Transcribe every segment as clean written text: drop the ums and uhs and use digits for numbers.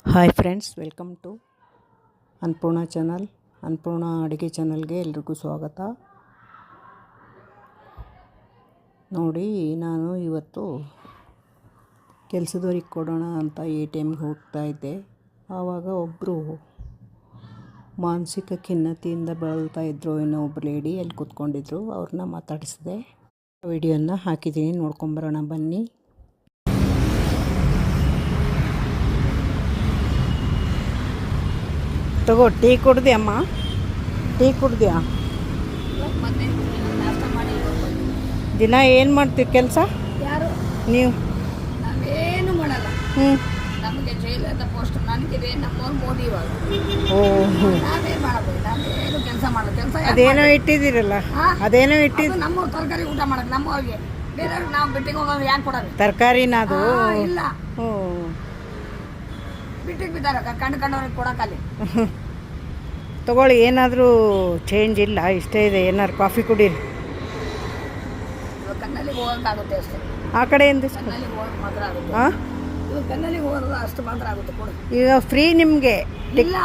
Hi friends, welcome to Annapurna channel. Annapurna ಅಡುಗೆ ಚಾನಲ್ಗೆ ಎಲ್ರಿಗೂ ಸ್ವಾಗತ. ನೋಡಿ, ನಾನು ಇವತ್ತು ಕೆಲಸದವ್ರಿಗೆ ಕೊಡೋಣ ಅಂತ ATMಗೆ ಹೋಗ್ತಾ ಇದ್ದೆ. ಆವಾಗ ಒಬ್ಬರು ಮಾನಸಿಕ ಖಿನ್ನತೆಯಿಂದ ಬಳಲ್ತಾ ಇದ್ದರು. ಇನ್ನೊಬ್ಬರು ಲೇಡಿ ಅಲ್ಲಿ ಕೂತ್ಕೊಂಡಿದ್ರು. ಅವ್ರನ್ನ ಮಾತಾಡಿಸಿದೆ. ವಿಡಿಯೋನ ಹಾಕಿದ್ದೀನಿ, ನೋಡ್ಕೊಂಬರೋಣ ಬನ್ನಿ. ತಗೋ, ಟೀ ಕುಡ್ದೆ ಅಮ್ಮ? ಟೀ ಕುಡ್ದ್ಯಾ? ದಿನ ಏನು ಮಾಡ್ತೀವಿ ಕೆಲಸ ನೀವು? ನಾವೇನು ಮಾಡಲ್ಲ. ನಮಗೆ ಜೈಲದ ಪೋಸ್ಟ್ ನನಗಿದೆ. ನಮ್ಮವ್ರು ಮೋದಿ ಇವಾಗ. ನಾವೇ ಮಾಡಬೇಕು. ನಾವೇನು ಕೆಲಸ ಮಾಡೋದು. ಕೆಲಸ ಅದೇನೋ ಇಟ್ಟಿದ್ದೀರಲ್ಲ, ಅದೇನೋ ಇಟ್ಟಿದ್ದು. ನಮ್ಮವ್ರು ತರಕಾರಿ ಊಟ ಮಾಡೋದು ನಮ್ಮವ್ರಿಗೆ. ಬೇರೆಯವ್ರಿಗೆ ನಾವು ಬಿಟ್ಟಿಗೆ ಹೋಗೋದು ಯಾಕೆ ಕೊಡೋದು? ತರಕಾರಿನ ಅದು ಇಲ್ಲ, ಬಿಟ್ಟಿಗೆ ಬಿದ್ದಾರೆ ಕಂಡುವ್ರಿಗೆ ಕೊಡೋಕ್ಕಲ್ಲಿ. ತಗೊಳ್ಳಿ, ಏನಾದರೂ ಚೇಂಜ್ ಇಲ್ಲ, ಇಷ್ಟೇ ಇದೆ. ಏನಾದ್ರು ಕಾಫಿ ಕುಡೀರಿ. ಇವಾಗ ಕಣ್ಣಲ್ಲಿ ಹೋಗೋಕ್ಕಾಗುತ್ತೆ ಅಷ್ಟೇ. ಆ ಕಡೆಯಿಂದ ಕಣ್ಣಲ್ಲಿ ಹೋಗೋಕೆ ಮಾತ್ರ ಆಗುತ್ತೆ. ಹಾಂ, ಇವಾಗ ಕಣ್ಣಲ್ಲಿ ಹೋಗೋದು ಅಷ್ಟು ಮಾತ್ರ ಆಗುತ್ತೆ. ಕೊಡು. ಈಗ ಫ್ರೀ ನಿಮಗೆ. ಇಲ್ಲ,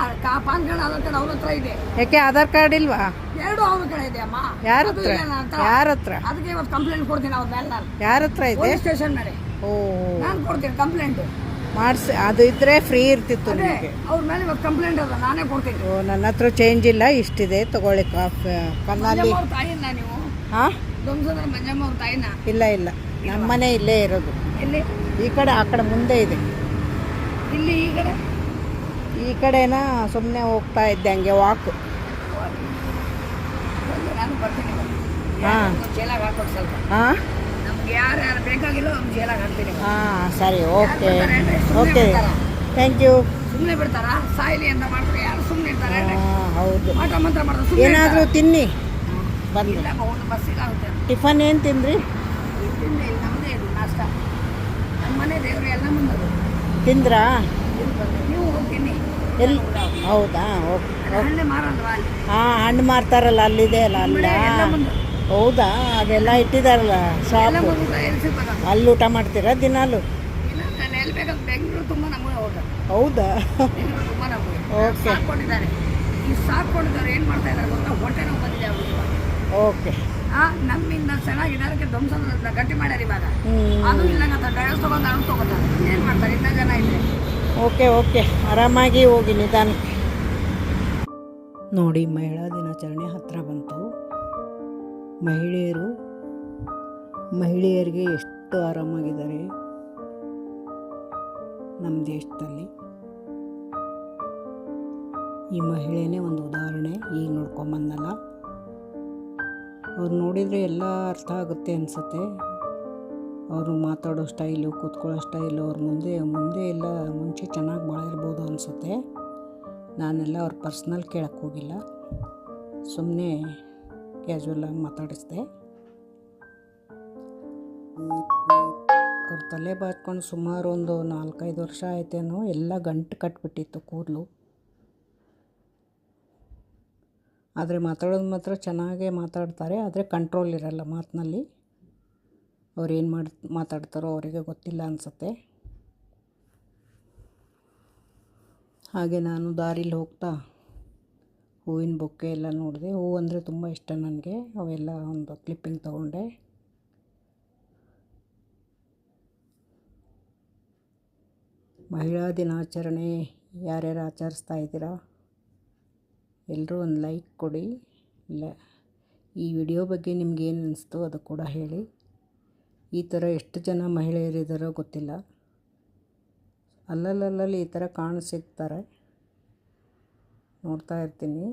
ಪಾನ್ ಕಾರ್ಡ್ ಆಧಾರ್ ಕಾರ್ಡ್ ಅವ್ರ ಹತ್ರ ಇದೆ. ಯಾಕೆ ಆಧಾರ್ ಕಾರ್ಡ್ ಇಲ್ವಾ? ಎರಡು ಅವ್ರ ಕಡೆ ಇದೆ ಅಮ್ಮ. ಯಾರ ಹತ್ರ? ಯಾರ ಹತ್ರ? ಅದಕ್ಕೆ ಇವತ್ತು ಕಂಪ್ಲೇಂಟ್ ಕೊಡ್ತೀನಿ ಅವ್ರ ಮೇಲೆ. ನಾನು ಯಾರ ಹತ್ರ ಇದೆ? ಪೊಲೀಸ್ ಸ್ಟೇಷನ್ ಮೇಲೆ ನಾನು ಕೊಡ್ತೀನಿ ಕಂಪ್ಲೇಂಟ್. ಮಾಡಿಸಿ, ಅದು ಇದ್ದರೆ ಫ್ರೀ ಇರ್ತಿತ್ತು ನಿಮಗೆ. ಅವ್ರ ಮೇಲೆ ಇವತ್ತು ಕಂಪ್ಲೇಂಟ್ ಅದ, ನಾನೇ ಕೊಡ್ತೀನಿ. ನನ್ನ ಹತ್ರ ಚೇಂಜ್ ಇಲ್ಲ, ಇಷ್ಟಿದೆ. ತಗೊಳ್ಳಿ ಕಾಫಿ. ಕಣ್ಣಲ್ಲಿ ತಾಯಿನ ನೀವು? ಹಾಂ, ದೊಂಸದ್ರ ಮಂಜಮ್ಮ ಅವ್ರ ತಾಯಿನ? ಇಲ್ಲ ಇಲ್ಲ, ನಮ್ಮನೆ ಇಲ್ಲೇ ಇರೋದು. ಎಲ್ಲಿ? ಈ ಕಡೆ, ಆ ಕಡೆ ಮುಂದೆ ಇದೆ. ಇಲ್ಲಿ ಈ ಕಡೆ? ಈ ಕಡೆನ ಸುಮ್ಮನೆ ಹೋಗ್ತಾ ಇದ್ದೆ, ಹಂಗೆ ವಾಕು. ನಾನು ಬರ್ತೀನಿ. ಹಾಂ, ಜೇಲಾಗ ಹಾಕೊಟ್ಟು ಸ್ವಲ್ಪ. ಹಾಂ, ನಮ್ಗೆ ಯಾರು ಬೇಕಾಗಿಲ್ಲ ಅವ್ನು ಜೇಲಾಗ ಹಾಕ್ತೀನಿ. ಹಾಂ, ಸರಿ, ಓಕೆ ಓಕೆ, ಥ್ಯಾಂಕ್ ಯು. ಸುಮ್ಮನೆ ಬಿಡ್ತಾರಾ? ಸಾಯಿಲಿ ಅಂತ ಮಾಡ್ತಾರೆ. ಯಾರು ಸುಮ್ಮನೆ ಇರ್ತಾರೆ? ಹಾಂ, ಹೌದು. ಮಾಟ ಮಂತ್ರ ಮಾಡ್ತಾರೆ. ಏನಾದರೂ ತಿನ್ನಿ ಬಂದಿಲ್ಲ. ಒಂದು ಬಸ್ಸಿಗೆ ಆಗುತ್ತೆ. ಟಿಫನ್ ಏನು ತಿಂದ್ರಿ? ತಿಂದೆ, ಇಲ್ಲಿ ನಮ್ಮದೇ ಇದು ನಾಷ್ಟ. ನಮ್ಮ ಮನೆ ದೇವರು ಎಲ್ಲ ಮುಂದದು ತಿಂದ್ರಾ? ನೀವು ಹೋಗ್ತೀನಿ. ಎಲ್ಲಿ? ಹೌದಾ, ಓಕೆ. ಹಣ್ಣೆ ಮಾರಲ್ವಾ ಅಲ್ಲಿ? ಹಾಂ, ಹಣ್ಣು ಮಾರ್ತಾರಲ್ಲ, ಅಲ್ಲಿದೆ ಅಲ್ಲ, ಅಲ್ಲ. ಹೌದಾ, ಅದೆಲ್ಲ ಇಟ್ಟಿದಾರಲ್ಲ ಶಾಪು. ಅಲ್ಲಿ ಊಟ ಮಾಡ್ತೀರಾ ದಿನಾಲು? ನಾನು ಎಲ್ಲಿ ಬೇಕಾದ್ರೆ ಬೆಂಗಳೂರು ತುಂಬ ನಮಗೆ ಹೋಗೋದು. ಹೌದಾ, ತುಂಬ ನಮಗೆ ಓಕೆ. ಸಾಕೊಂಡಿದ್ದಾರೆ. ಈ ಸಾಕೊಂಡಿದ್ದಾರೆ ಏನು ಮಾಡ್ತಾ ಇದ್ದಾರೆ ಗೊತ್ತಾ? ಹೊಟ್ಟೆ ನೋವು ಬಂದಿದೆ ಅವ್ರಿಗೆ. ಓಕೆ. ನಮ್ಮಿಂದ ಚೆನ್ನಾಗಿದ್ದಾರೆ. ಧ್ವಂಸ ಗಟ್ಟಿ ಮಾಡ್ಯಾರ ಇವಾಗ. ಅದು ಇಲ್ಲ ಡೈವರ್ಸ್ ತೊಗೊಂಡು ಹಣ್ಣು ತೊಗೋತಾರೆ. ಏನು ಮಾಡ್ತಾರೆ? ಇಂಥ ಜನ ಇದೆ. ಓಕೆ ಓಕೆ, ಆರಾಮಾಗಿ ಹೋಗಿ ನಿಧಾನಕ್ಕೆ. ನೋಡಿ, ಮಹಿಳಾ ದಿನಾಚರಣೆ ಹತ್ತಿರ ಬಂತು. ಮಹಿಳೆಯರಿಗೆ ಎಷ್ಟು ಆರಾಮಾಗಿದ್ದಾರೆ ನಮ್ಮ ದೇಶದಲ್ಲಿ. ಈ ಮಹಿಳೆನೇ ಒಂದು ಉದಾಹರಣೆ. ಈಗ ನೋಡ್ಕೊಂಬಂದಲ್ಲ, ಅವ್ರು ನೋಡಿದರೆ ಎಲ್ಲ ಅರ್ಥ ಆಗುತ್ತೆ ಅನಿಸುತ್ತೆ. ಅವರು ಮಾತಾಡೋ ಸ್ಟೈಲು, ಕೂತ್ಕೊಳ್ಳೋ ಸ್ಟೈಲು, ಅವ್ರ ಮುಂದೆ ಎಲ್ಲ ಮುಂಚೆ ಚೆನ್ನಾಗಿ ಬಾಳಿರ್ಬೋದು ಅನಿಸುತ್ತೆ. ನಾನೆಲ್ಲ ಅವ್ರ ಪರ್ಸ್ನಲ್ ಕೇಳಕ್ಕೆ ಹೋಗಿಲ್ಲ, ಸುಮ್ಮನೆ ಕ್ಯಾಶುವಲಾಗಿ ಮಾತಾಡಿಸ್ದೆ. ಅವ್ರ ತಲೆ ಬಾಚ್ಕೊಂಡು ಸುಮಾರು ಒಂದು 4-5 ವರ್ಷ ಆಯ್ತೇನೋ. ಎಲ್ಲ ಗಂಟು ಕಟ್ಬಿಟ್ಟಿತ್ತು ಕೂದಲು. ಆದರೆ ಮಾತಾಡೋದು ಮಾತ್ರ ಚೆನ್ನಾಗೇ ಮಾತಾಡ್ತಾರೆ. ಆದರೆ ಕಂಟ್ರೋಲ್ ಇರಲ್ಲ ಮಾತಿನಲ್ಲಿ. ಅವ್ರೇನು ಮಾತಾಡ್ತಾರೋ ಅವರಿಗೆ ಗೊತ್ತಿಲ್ಲ ಅನಿಸುತ್ತೆ. ಹಾಗೆ ನಾನು ದಾರಿಲಿ ಹೋಗ್ತಾ ಹೂವಿನ ಬೊಕ್ಕೆ ಎಲ್ಲ ನೋಡಿದೆ. ಹೂವು ಅಂದರೆ ತುಂಬ ಇಷ್ಟ ನನಗೆ. ಅವೆಲ್ಲ ಒಂದು ಕ್ಲಿಪ್ಪಿಂಗ್ ತೊಗೊಂಡೆ. ಮಹಿಳಾ ದಿನಾಚರಣೆ ಯಾರ್ಯಾರು ಆಚರಿಸ್ತಾ ಇದ್ದೀರಾ? ಎಲ್ಲರೂ ಒಂದು ಲೈಕ್ ಕೊಡಿ. ಇಲ್ಲ, ಈ ವಿಡಿಯೋ ಬಗ್ಗೆ ನಿಮ್ಗೇನು ಅನಿಸ್ತು ಅದು ಕೂಡ ಹೇಳಿ. ಈ ಥರ ಎಷ್ಟು ಜನ ಮಹಿಳೆಯರಿದ್ದಾರೋ ಗೊತ್ತಿಲ್ಲ. ಅಲ್ಲಲ್ಲಿ ಈ ಥರ ಸಿಗ್ತಾರೆ, ನೋಡ್ತಾ ಇರ್ತೀನಿ.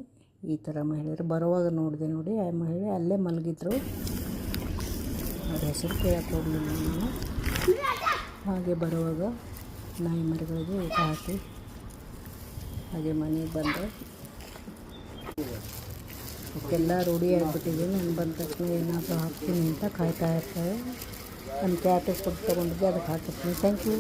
ಈ ಥರ ಮಹಿಳೆಯರು ಬರುವಾಗ ನೋಡಿದೆ. ನೋಡಿ, ಆ ಮಹಿಳೆ ಅಲ್ಲೇ ಮಲಗಿದ್ರು. ಅವ್ರ ಹೆಸರು ಕೇಳಕ್ಕೆ ಹೋಗಲಿಲ್ಲ ನಾನು. ಹಾಗೆ ಬರುವಾಗ ನಾಯಿ ಮರಿಗಳಿಗೆ ಊಟ ಹಾಕಿ ಹಾಗೆ ಮನೆಗೆ ಬಂದೆ. ಎಲ್ಲ ರೂಢಿ ಆಗಿಬಿಟ್ಟಿದೆ. ನಾನು ಬಂದ ತಕ್ಷಣ ಏನಾದರೂ ಹಾಕ್ತೀನಿ ಅಂತ ಕಾಯ್ತಾ ಇರ್ತಾರೆ. ನನ್ನ ಕ್ಯಾಟಸ್ ಕೊಟ್ಟು ತೊಗೊಂಡಿದ್ದೆ, ಅದಕ್ಕೆ ಹಾಕಿರ್ತೀನಿ. Thank you.